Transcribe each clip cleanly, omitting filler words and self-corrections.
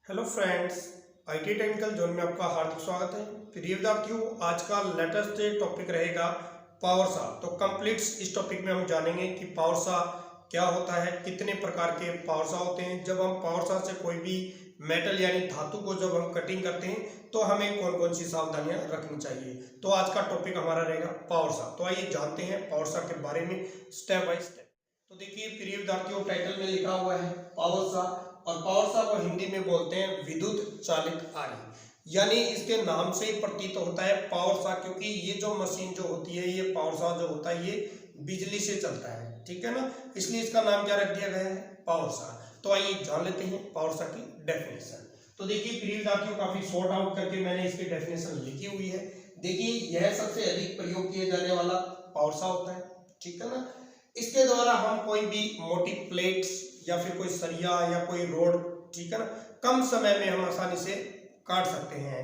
Hello friends, IT technical zone में आपका हार्दिक स्वागत है। प्रिय विद्यार्थियों, आज का लेटेस्ट टॉपिक रहेगा पावर सा। तो कंप्लीट इस टॉपिक में हम जानेंगे कि पावर सा क्या होता है, कितने प्रकार के पावर सा होते हैं। जब हम पावर सा से कोई भी मेटल यानी धातु को जब हम कटिंग करते हैं तो हमें कौन कौन सी सावधानियां रखनी चाहिए। तो आज का टॉपिक हमारा रहेगा पावर सा। तो आइए जानते हैं पावर सा के बारे में स्टेप बाय स्टेप। तो देखिए प्रिय विद्यार्थियों, टाइटल में लिखा हुआ है पावर सा, और पावर सा को हिंदी में बोलते हैं विद्युत चालित आरी। यानी इसके नाम से ही प्रतीत होता है पावर सा, क्योंकि ये जो मशीन जो होती है, ये पावर सा जो होता है, ये बिजली से चलता है, ठीक है ना। इसलिए इसका नाम क्या रख दिया गया है, पावर सा। तो आइए जान लेते हैं पावर सा की डेफिनेशन। तो देखिए प्रिय विद्यार्थियों, काफी शॉर्ट आउट करके मैंने इसकी डेफिनेशन लिखी हुई है। देखिए यह सबसे अधिक प्रयोग किए जाने वाला पावर सा होता है, ठीक है ना। इसके द्वारा हम कोई भी मोटी प्लेट्स या फिर कोई सरिया या कोई रोड, ठीक है ना, कम समय में हम आसानी से काट सकते हैं।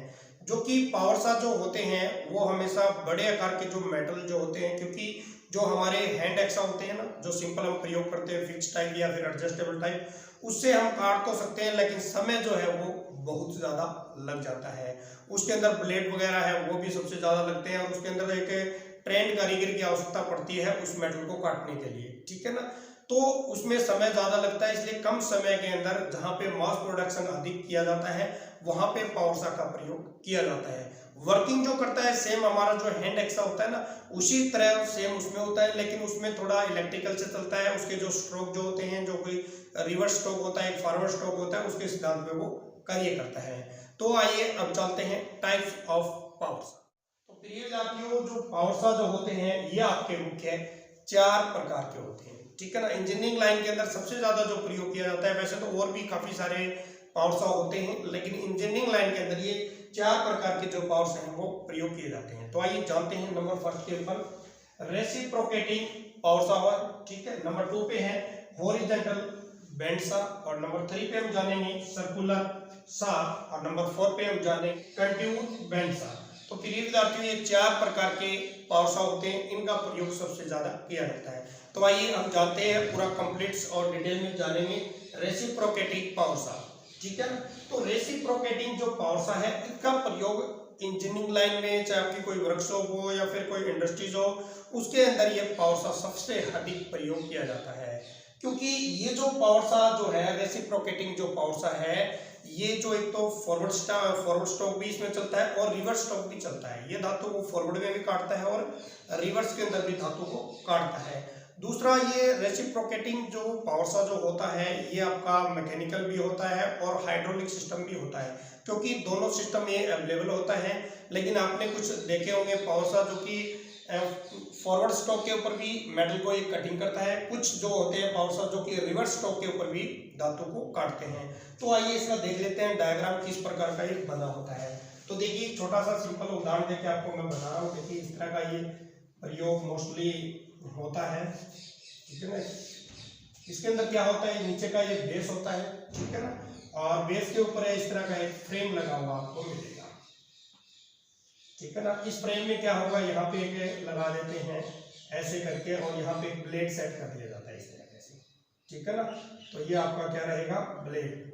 जो कि पावर सा जो होते हैं वो हमेशा बड़े आकार के जो मेटल जो होते हैं, क्योंकि जो हमारे हैंड एक्सा होते हैं ना, जो सिंपल हम प्रयोग करते हैं फिक्स टाइप या फिर एडजस्टेबल टाइप, उससे हम काट तो सकते हैं, लेकिन समय जो है वो बहुत ज़्यादा लग जाता है। उसके अंदर ब्लेड वगैरह है वो भी सबसे ज़्यादा लगते हैं, और उसके अंदर एक ट्रेंड कारीगर की आवश्यकता पड़ती है उस मेटल को काटने के लिए, ठीक है ना। तो उसमें समय ज़्यादा लगता है, इसलिए कम समय के अंदर जहाँ पे मास प्रोडक्शन अधिक किया जाता है वहाँ पे पावर सा का प्रयोग किया जाता है। वर्किंग जो करता है सेम हमारा जो हैंड एक्सा होता है ना, उसी तरह सेम उसमें होता है, लेकिन उसमें थोड़ा इलेक्ट्रिकल से चलता है। उसके जो स्ट्रोक जो होते हैं, जो कोई रिवर्स स्ट्रोक होता है, एक फॉरवर्ड स्ट्रोक होता है, उसके सिद्धांत पे वो कार्य करता है। तो आइए अब चलते हैं टाइप्स ऑफ पावर सा। तो प्रिय विद्यार्थियों, जो पावर सा जो होते हैं ये आपके मुख्य 4 प्रकार के होते हैं, ठीक है ना। इंजीनियरिंग लाइन के अंदर सबसे ज्यादा जो प्रयोग किया जाता है, वैसे तो और भी काफी सारे पावर सा होते हैं, लेकिन इंजीनियरिंग लाइन के अंदर ये 4 प्रकार के जो पावर सा हैं वो प्रयोग किए जाते हैं। तो आइए जानते हैं। नंबर फर्स्ट के ऊपर रेसिप्रोकेटिंग पावर सा हुआ, ठीक है। नंबर 2 पे है हॉरिजॉन्टल बेंड सा, और नंबर 3 पे हम जानेंगे सर्कुलर सा, और नंबर 4 पे हम जानेंगे कंट्यूज बेंड सा। तो प्रिय विद्यार्थियों, ये 4 प्रकार के पावर सा होते हैं, इनका प्रयोग सबसे ज्यादा किया जाता है। तो आइए हम जानते हैं, पूरा कंप्लीट और डिटेल में जानेंगे रेसिप्रोकेटिंग पावर सा, ठीक है ना। तो रेसिप्रोकेटिंग जो पावर सा है, इसका प्रयोग इंजीनियरिंग लाइन में, चाहे आपकी कोई वर्कशॉप हो या फिर कोई इंडस्ट्रीज हो, उसके अंदर ये पावर सा सबसे अधिक प्रयोग किया जाता है। क्योंकि ये जो पावर सा जो है, रेसिप्रोकेटिंग जो पावर सा है, ये जो एक तो फॉरवर्ड स्ट्रोक भी इसमें चलता है और रिवर्स स्ट्रोक भी चलता है। ये धातु को फॉरवर्ड में भी काटता है और रिवर्स के अंदर भी धातु को काटता है। दूसरा, ये रेसिप्रोकेटिंग जो पावर सा जो होता है, ये आपका मैकेनिकल भी होता है और हाइड्रोलिक सिस्टम भी होता है, क्योंकि दोनों सिस्टम ये अवेलेबल होता है। लेकिन आपने कुछ देखे होंगे पावर सा जो कि फॉरवर्ड स्ट्रोक के ऊपर भी मेटल को ये कटिंग करता है, कुछ जो होते हैं पावर सा जो कि रिवर्स स्ट्रोक के ऊपर भी धातु को काटते हैं। तो आइए इसका देख लेते हैं डायग्राम किस प्रकार का ये बना होता है। तो देखिए छोटा सा सिंपल उदाहरण देके आपको मैं बता रहा हूँ। देखिए इस तरह का ये प्रयोग मोस्टली होता है, ठीक है ना। इसके अंदर क्या होता है, नीचे का ये बेस होता है, ठीक है ना, और बेस के ऊपर इस तरह का एक फ्रेम लगा हुआ आपको मिलेगा, ठीक है ना। इस फ्रेम में क्या होगा, यहाँ पे एक लगा देते हैं ऐसे करके, और यहाँ पे एक ब्लेड सेट कर दिया जाता है इस तरीके से, ठीक है ना। तो ये आपका क्या रहेगा, ब्लेड।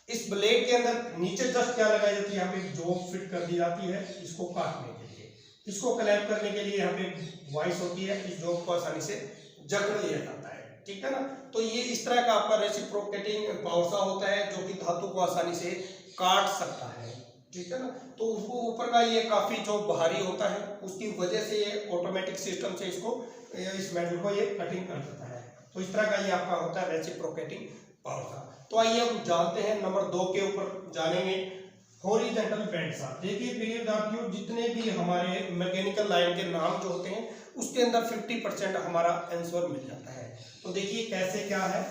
इस ब्लेड के अंदर नीचे जस्ट क्या लगाई जाती है, यहाँ पे जॉब फिट कर दी जाती है इसको काटने के लिए। इसको क्लैंप करने के लिए यहाँ पे वॉइस होती है, इस जॉब को आसानी से जकड़ लिया जाता है, ठीक है ना। तो ये इस तरह का आपका रेसिप्रोकेटिंग पावर सा होता है, जो कि धातु को आसानी से काट सकता है, ठीक है ना। तो उसको ऊपर का ये काफी जो भारी होता है, उसकी वजह से ये ऑटोमेटिक सिस्टम से इसको इस मेटल को ये कटिंग कर देता है। तो इस तरह का ये आपका होता है रेसिप्रोकेटिंग पावर सा। तो आइए हम जानते हैं, नंबर 2 के ऊपर जानेंगे हॉरिजॉन्टल बेंड सा। देखिए प्रिय विद्यार्थियों, जितने भी हमारे मैकेनिकल लाइन के नाम जो होते हैं, उसके अंदर 50% हमारा आंसर मिल जाता है। तो देखिए कैसे क्या है।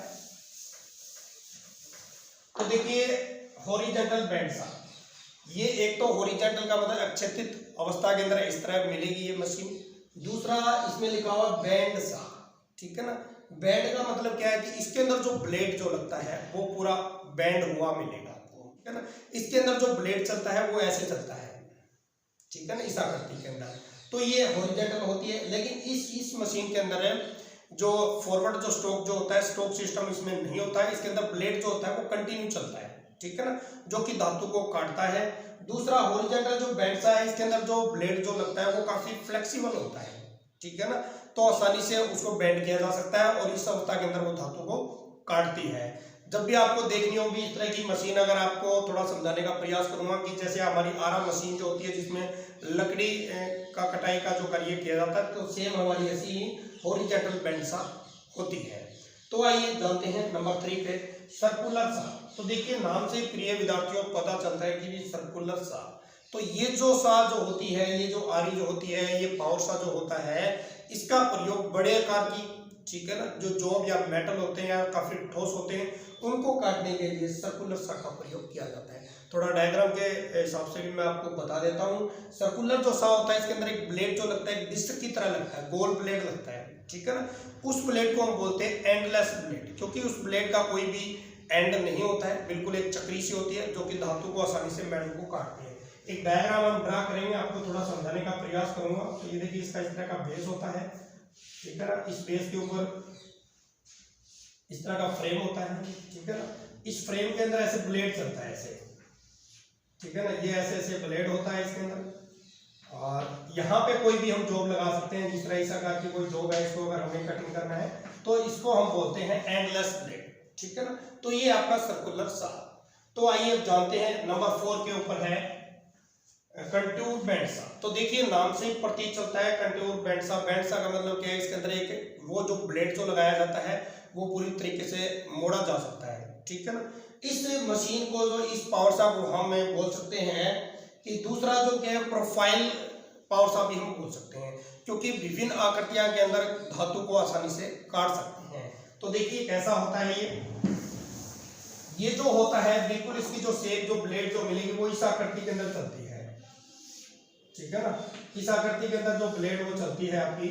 तो देखिए हॉरिजॉन्टल बेंड सा, ये एक तो हॉरिजॉन्टल का मतलब अक्षैतिज अवस्था के अंदर इस तरह मिलेगी ये मशीन। दूसरा, इसमें लिखा हुआ बेंड सा, ठीक है ना। बेंड का मतलब क्या है कि इसके अंदर जो ब्लेड जो लगता है वो पूरा बेंड हुआ मिलेगा आपको, ठीक है ना। इसके अंदर जो ब्लेड चलता है वो ऐसे चलता है, ठीक है ना, इस आकृति के अंदर। तो ये हॉरिजॉन्टल होती है। लेकिन इस मशीन के अंदर है जो फॉरवर्ड जो स्ट्रोक जो होता है, स्ट्रोक सिस्टम इसमें नहीं होता है। इसके अंदर ब्लेड जो होता है वो कंटिन्यू चलता है, ठीक है ना, जो कि धातु को काटता है। दूसरा हॉरिजॉन्टल जो बेंड्स है, इसके अंदर जो ब्लेड जो लगता है वो काफी फ्लेक्सिबल होता है, ठीक है ना, तो आसानी से उसको बेंड किया जा सकता है और इस अवस्था के अंदर वो धातु को काटती है। जब भी आपको देखनी होगी इस तरह की मशीन, अगर आपको थोड़ा समझाने का प्रयास करूंगा कि जैसे हमारी आरा मशीन जो होती है जिसमें लकड़ी का कटाई का जो कार्य किया जाता है, तो सेम हमारी ऐसी ही हॉरिजॉन्टल बेंड सा होती है। तो आइए जानते हैं नंबर 3 पे सर्कुलर सा। तो देखिए नाम से प्रिय विद्यार्थियों को पता चलता है कि ये सर्कुलर सा, तो ये जो सा जो होती है, ये जो आरी जो होती है, ये पावर सा जो होता है, इसका प्रयोग बड़े आकार की, ठीक है ना, जो जॉब या मेटल होते हैं या काफी ठोस होते हैं उनको काटने के लिए सर्कुलर सा का प्रयोग किया जाता है। थोड़ा डायग्राम के हिसाब से भी मैं आपको बता देता हूँ। सर्कुलर जो सा होता है इसके अंदर एक ब्लेड जो लगता है, डिस्क की तरह लगता है, गोल ब्लेड लगता है, ठीक है ना, उस ब्लेड को हम बोलते हैं एंडलेस ब्लेड, क्योंकि उस ब्लेड का कोई भी एंड नहीं होता है, बिल्कुल एक चक्री सी होती है जो कि धातु को आसानी से मेटल को काटती है। एक डायग्राम हम ड्रा करेंगे, आपको थोड़ा समझाने का प्रयास करूंगा। तो ये देखिए इसका इस तरह का बेस होता है, ठीक है ना, इस बेस के ऊपर इस तरह का फ्रेम होता है, ठीक है ना, इस फ्रेम के अंदर ऐसे ब्लेड चलता है ऐसे, ठीक है ना, ये ऐसे ऐसे ब्लेड होता है इसके अंदर, और यहाँ पे कोई भी हम जॉब लगा सकते हैं। जिस तरह इस आकार की कोई जॉब है, इसको अगर हमें कटिंग करना है तो इसको हम बोलते हैं एंडलेस ब्लेड, ठीक है ना, तो ये आपका सर्कुलर सा। तो आइए अब जानते हैं नंबर 4 के ऊपर है कंटूर बेंड सा। तो देखिए नाम से ही प्रतीत चलता है कंटूर बेंड सा। बेंड सा का मतलब क्या है, इसके अंदर एक वो जो ब्लेड जो लगाया जाता है वो पूरी तरीके से मोड़ा जा सकता है, ठीक है ना। इस मशीन को जो इस पावर सा को हम बोल सकते हैं कि दूसरा जो क्या है प्रोफाइल पावर सा भी हम बोल सकते हैं, क्योंकि विभिन्न आकृतियां के अंदर धातु को आसानी से काट सकते हैं। तो देखिए कैसा होता है ये जो होता है बिल्कुल इसकी जो शेप जो ब्लेड जो मिलेगी वो इस आकृति के अंदर चलती है, ठीक है ना, इस आकृति के अंदर जो ब्लेड वो चलती है आपकी,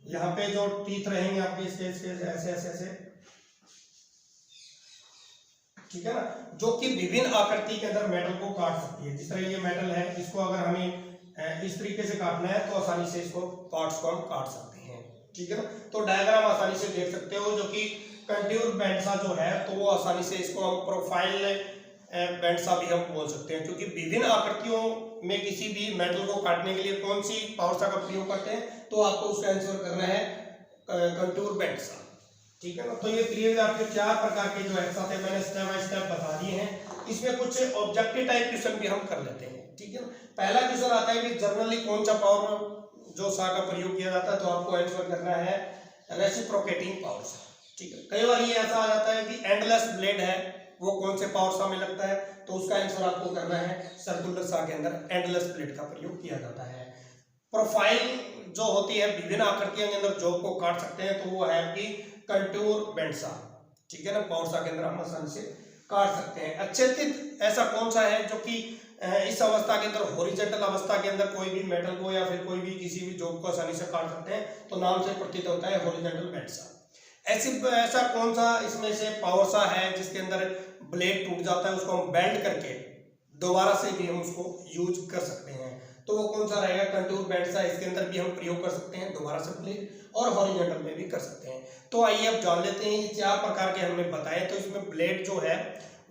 यहाँ पे जो टीथ रहेंगे आपके इसके ऐसे ऐसे ऐसे, ठीक है ना, जो कि विभिन्न आकृति के अंदर मेटल को काट सकती है। जिस तरह ये मेटल है, इसको अगर हमें इस तरीके से काटना है तो आसानी से इसको पार्ट्स को हम काट सकते हैं, ठीक है ना। तो डायग्राम आसानी से देख सकते हो, जो कि कंटूर बेंड सा जो है तो वो आसानी से इसको हम प्रोफाइल बेंड सा भी हम बोल सकते हैं, क्योंकि विभिन्न आकृतियों में किसी भी मेटल को काटने के लिए कौन सी पावर सा का प्रयोग करते हैं, तो आपको उसका आंसर करना है कंटूर बेंड सा, ठीक है ना। तो ये प्रिय आपके 4 प्रकार के जो एक्सा थे मैंने स्टेप बाय स्टेप बता दिए हैं। इसमें कुछ ऑब्जेक्टिव टाइप क्वेश्चन भी हम कर लेते हैं, ठीक है ना। पहला क्वेश्चन आता है कि जनरली कौन सा पावर जो सा का प्रयोग किया जाता है, तो आपको आंसर करना है रेसिप्रोकेटिंग पावर सा, ठीक है। कई बार ये ऐसा आ जाता है कि एंडलेस ब्लेड है, वो कौन से पावर सा में लगता है, तो उसका आंसर आपको करना है सर्कुलर सा के अंदर एंडलेस ब्लेड का प्रयोग किया जाता है। प्रोफाइल जो होती है विभिन्न आकृतियों के अंदर जॉब को काट सकते हैं, तो वो है आपकी कंटूर बेंड सा, ठीक है ना, पावर सा के अंदर हम आसानी से काट सकते हैं। अच्छेदित ऐसा कौन सा है जो कि इस अवस्था के अंदर हॉरिजॉन्टल अवस्था के अंदर कोई भी मेटल को या फिर कोई भी किसी भी जॉब को आसानी से काट सकते हैं, तो नाम से प्रतीत होता है हॉरिजॉन्टल बेंड सा। ऐसा कौन सा इसमें से पावर सा है जिसके अंदर ब्लेड टूट जाता है, उसको हम बेंड करके दोबारा से भी हम उसको यूज कर सकते हैं, तो वो कौन सा रहेगा कंटूर बेंड सा। इसके अंदर भी हम प्रयोग कर सकते हैं दोबारा से ब्लेड, और हॉरिजॉन्टल में भी कर सकते हैं। तो आइए अब जान लेते हैं ये 4 प्रकार के हमने बताए, तो इसमें ब्लेड जो है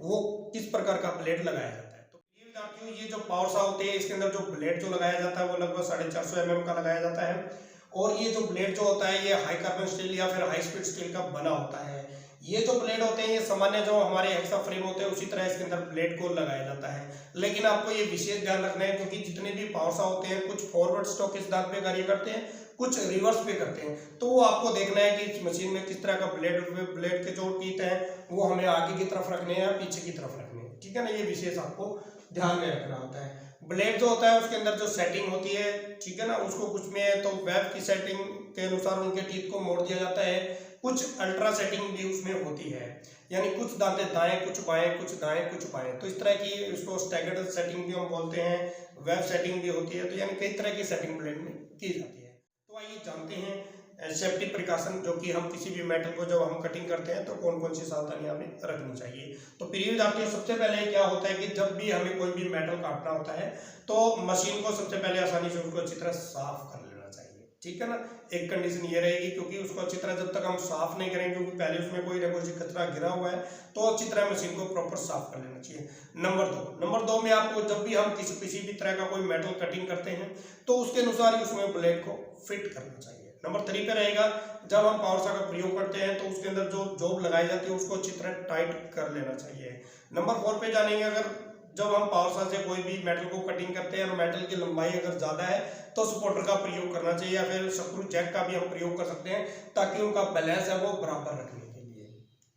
वो किस प्रकार का ब्लेड लगाया जाता है। तो ये विद्यार्थियों ये जो पावर सा होते हैं इसके अंदर जो ब्लेड जो लगाया जाता है वो लगभग 450 mm का लगाया जाता है, और ये जो ब्लेड जो होता है ये हाई कार्बन स्टील या फिर हाई स्पीड स्टील का बना होता है। ये जो ब्लेड होते हैं ये सामान्य जो हमारे हेक्सा फ्रेम होते हैं उसी तरह इसके अंदर ब्लेड को लगाया जाता है, लेकिन आपको ये विशेष ध्यान रखना है क्योंकि जितने भी पावर सा होते हैं कुछ फॉरवर्ड स्ट्रोक के सिद्धांत पे कार्य करते हैं, कुछ रिवर्स पे करते हैं, तो वो आपको देखना है कि इस मशीन में किस तरह का ब्लेड के जो टीथ हैं वो हमें आगे की तरफ रखने हैं या पीछे की तरफ रखने हैं, ठीक है ना, ये विशेष आपको ध्यान में रखना होता है। ब्लेड जो होता है उसके अंदर जो सेटिंग होती है, ठीक है ना, उसको कुछ में तो वेब की सेटिंग के अनुसार उनके टीथ को मोड़ दिया जाता है, कुछ अल्ट्रा सेटिंग भी उसमें होती है, यानी कुछ दांते दाएं कुछ बाएं, कुछ दाएं कुछ बाएं, तो इस तरह की उसको स्टैगर्ड सेटिंग भी हम बोलते हैं, वेब सेटिंग भी होती है, तो यानी कई तरह की सेटिंग ब्लेड में की जाती है। तो आइए जानते हैं सेफ्टी प्रिकॉशन जो कि हम किसी भी मेटल को जब हम कटिंग करते हैं तो कौन कौन सी सावधानियां हमें रखनी चाहिए। तो प्रिय विद्यार्थियों सबसे पहले क्या होता है कि जब भी हमें कोई भी मेटल काटना होता है तो मशीन को सबसे पहले आसानी से उसको अच्छी तरह साफ कर लेना चाहिए, ठीक है ना। एक कंडीशन ये रहेगी, क्योंकि उसको अच्छी तरह जब तक हम साफ नहीं करेंगे, क्योंकि पहले उसमें कोई ना कोई कचरा गिरा हुआ है, तो अच्छी तरह मशीन को प्रॉपर साफ कर लेना चाहिए। नंबर 2 में आपको जब भी हम किसी भी तरह का कोई मेटल कटिंग करते हैं तो उसके अनुसार ही उसमें ब्लेड को फिट करना चाहिए। नंबर 3 पे रहेगा, जब हम पावर सा का प्रयोग करते हैं तो उसके अंदर जो जॉब लगाई जाती है उसको अच्छी तरह टाइट कर लेना चाहिए। नंबर 4 पे जानेंगे, अगर जब हम पावर सा से कोई भी मेटल को कटिंग करते हैं और मेटल की लंबाई अगर ज़्यादा है तो सपोर्टर का प्रयोग करना चाहिए, या फिर स्क्रू जैक का भी हम प्रयोग कर सकते हैं, ताकि उनका बैलेंस है वो बराबर रखने के लिए।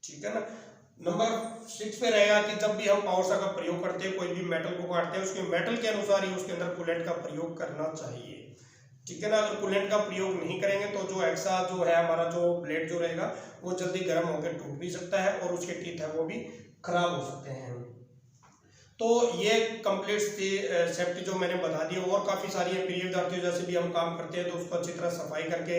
ठीक है ना। नंबर 6 पे रहेगा कि जब भी हम पावर सा का प्रयोग करते हैं, कोई भी मेटल को काटते हैं, उसके मेटल के अनुसार ही उसके अंदर कूलेंट का प्रयोग करना चाहिए। ठीक है ना। अगर कूलेंट का प्रयोग नहीं करेंगे तो जो एक्स्ट्रा जो है हमारा जो ब्लेड जो रहेगा वो जल्दी गर्म होकर टूट भी सकता है और उसके टीथ है वो भी खराब हो सकते हैं। तो ये कंप्लीट सेफ्टी जो मैंने बता दी, और काफ़ी सारी है। प्रिय विद्यार्थियों, जैसे भी हम काम करते हैं तो उसको अच्छी तरह सफाई करके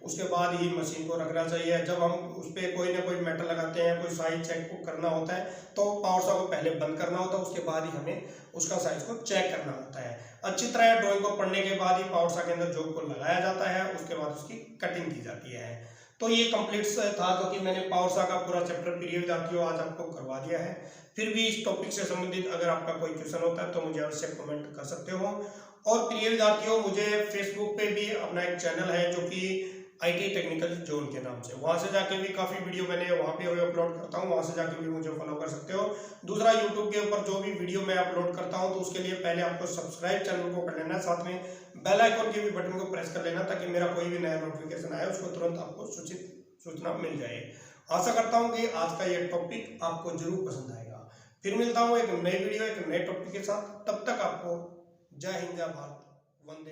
उसके बाद ही मशीन को रखना चाहिए। जब हम उस पर कोई ना कोई मेटल लगाते हैं, कोई साइज चेक को करना होता है, तो पावर सा को पहले बंद करना होता है, उसके बाद ही हमें उसका साइज को चेक करना होता है। अच्छी तरह ड्राइंग को पढ़ने के बाद ही पावर सा के अंदर जॉब को लगाया जाता है, उसके बाद उसकी कटिंग की जाती है। तो ये कंप्लीट था जो कि मैंने पावर सा का पूरा चैप्टर प्रिय विद्यार्थियों आज आपको करवा दिया है। फिर भी इस टॉपिक से संबंधित अगर आपका कोई क्वेश्चन होता है तो मुझे अवश्य कमेंट कर सकते हो। और प्रिय विद्यार्थियों, मुझे फेसबुक पे भी अपना एक चैनल है जो कि आईटी टेक्निकल जोन के नाम से, वहां से जाके भी काफ़ी वीडियो मैंने वहां पे अपलोड करता हूं, वहां से जाके भी मुझे फॉलो कर सकते हो। दूसरा, यूट्यूब के ऊपर जो भी वीडियो मैं अपलोड करता हूं तो उसके लिए पहले आपको सब्सक्राइब चैनल को कर लेना, साथ में बेल आइकन के भी बटन को प्रेस कर लेना, ताकि मेरा कोई भी नया नोटिफिकेशन आए उसको तुरंत आपको सूचना मिल जाए। आशा करता हूँ कि आज का ये टॉपिक आपको जरूर पसंद आएगा। फिर मिलता हूँ एक नई वीडियो एक नए टॉपिक के साथ। तब तक आपको जय हिंद, जय भारत, वंदे